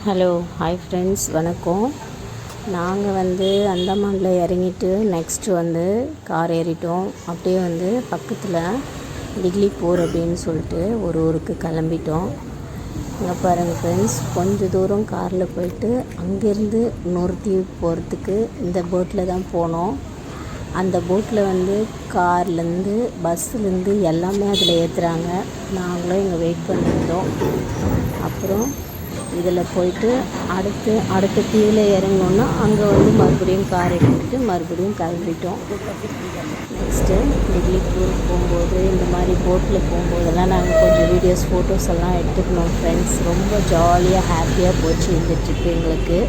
Hello hi friends, வணக்கம். நாங்கள் அந்தமானில் இறங்கிட்டு நெக்ஸ்ட்டு கார் ஏறிட்டோம். அப்படியே பக்கத்தில் திக்லிபூர் அப்படின்னு சொல்லிட்டு ஒரு ஊருக்கு கிளம்பிட்டோம். இங்கே பாருங்கள் ஃப்ரெண்ட்ஸ், கொஞ்சம் தூரம் காரில் போயிட்டு அங்கேருந்து இன்னொரு தீவு போகிறதுக்கு இந்த போட்டில் தான் போனோம். அந்த போட்டில் கார்லேருந்து பஸ்ஸுலேருந்து எல்லாமே அதில் ஏற்றுறாங்க. நாங்களும் இங்கே வெயிட் பண்ணியிருந்தோம். அப்புறம் இதில் போயிட்டு அடுத்த தீவில் இறங்கணுன்னா அங்கே மறுபடியும் கார் எடுத்துகிட்டு மறுபடியும் கிளம்பிட்டோம். நெக்ஸ்ட்டு திக்லிபூர் போகும்போது இந்த மாதிரி போட்டில் போகும்போதெல்லாம் நாங்கள் கொஞ்சம் வீடியோஸ் ஃபோட்டோஸ் எல்லாம் எடுத்துக்கணும் ஃப்ரெண்ட்ஸ். ரொம்ப ஜாலியாக ஹாப்பியாக போச்சு இந்த ட்ரிப் எங்களுக்கு.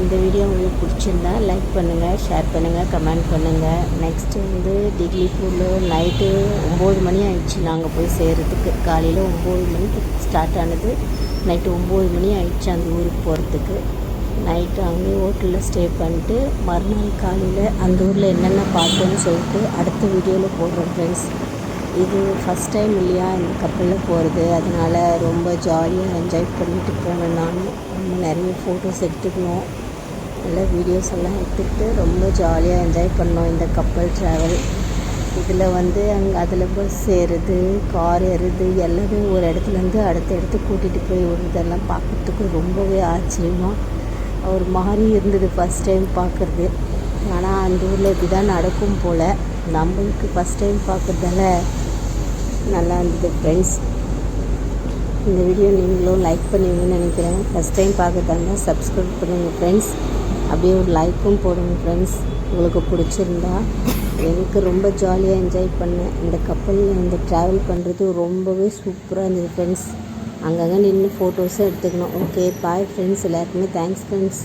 இந்த வீடியோ உங்களுக்கு பிடிச்சிருந்தா லைக் பண்ணுங்கள், ஷேர் பண்ணுங்கள், கமெண்ட் பண்ணுங்கள். நெக்ஸ்ட்டு திக்லிபூரில் நைட்டு 9 மணி ஆயிடுச்சு நாங்கள் போய் சேர்கிறதுக்கு. காலையில் 9 மணிக்கு ஸ்டார்ட் ஆனது, நைட்டு 9 மணி ஆயிடுச்சு அந்த ஊருக்கு போகிறதுக்கு. நைட்டு அங்கேயே ஹோட்டலில் ஸ்டே பண்ணிட்டு மறுநாள் காலையில் அந்த ஊரில் என்னென்ன பார்த்தோன்னு சொல்லிட்டு அடுத்த வீடியோவில் போடுறோம் ஃப்ரெண்ட்ஸ். இது ஃபஸ்ட் டைம் இல்லையா இந்த கப்பலில் போகிறது, அதனால் ரொம்ப ஜாலியாக என்ஜாய் பண்ணிட்டு போனேன். நான் ரொம்ப நிறைய ஃபோட்டோஸ் எடுத்துக்கணும், நல்லா வீடியோஸ் எல்லாம் எடுத்துக்கிட்டு ரொம்ப ஜாலியாக என்ஜாய் பண்ணோம் இந்த கப்பல் ட்ராவல். இதில் அங்கே அதில் பஸ் ஏறுது, கார் ஏறுது, எல்லாமே ஒரு இடத்துலேருந்து அடுத்த இடத்துக்கு கூட்டிகிட்டு போய் விடுறதெல்லாம் பார்க்குறதுக்கு ரொம்பவே ஆச்சரியமாக ஒரு மாதிரி இருந்தது ஃபஸ்ட் டைம் பார்க்குறது. ஆனால் அந்த ஊரில் இப்படி தான் நடக்கும் போல். நம்மளுக்கு ஃபஸ்ட் டைம் பார்க்குறதால நல்லா இருந்தது ஃப்ரெண்ட்ஸ். இந்த வீடியோ நீங்களும் லைக் பண்ணுவீங்கன்னு நினைக்கிறேன். ஃபஸ்ட் டைம் பார்க்குறதாங்க சப்ஸ்கிரைப் பண்ணுங்கள் ஃப்ரெண்ட்ஸ். அப்படியே ஒரு லைக்கும் போடுங்க ஃப்ரெண்ட்ஸ் உங்களுக்கு பிடிச்சிருந்தா. எனக்கு ரொம்ப ஜாலியாக என்ஜாய் பண்ணேன். இந்த கப்பலில் ட்ராவல் பண்ணுறது ரொம்பவே சூப்பராக இருந்தது ஃப்ரெண்ட்ஸ். அங்கங்கே நின்று ஃபோட்டோஸும் எடுத்துக்கணும். Okay, bye friends. எல்லாருக்குமே தேங்க்ஸ் ஃப்ரெண்ட்ஸ்.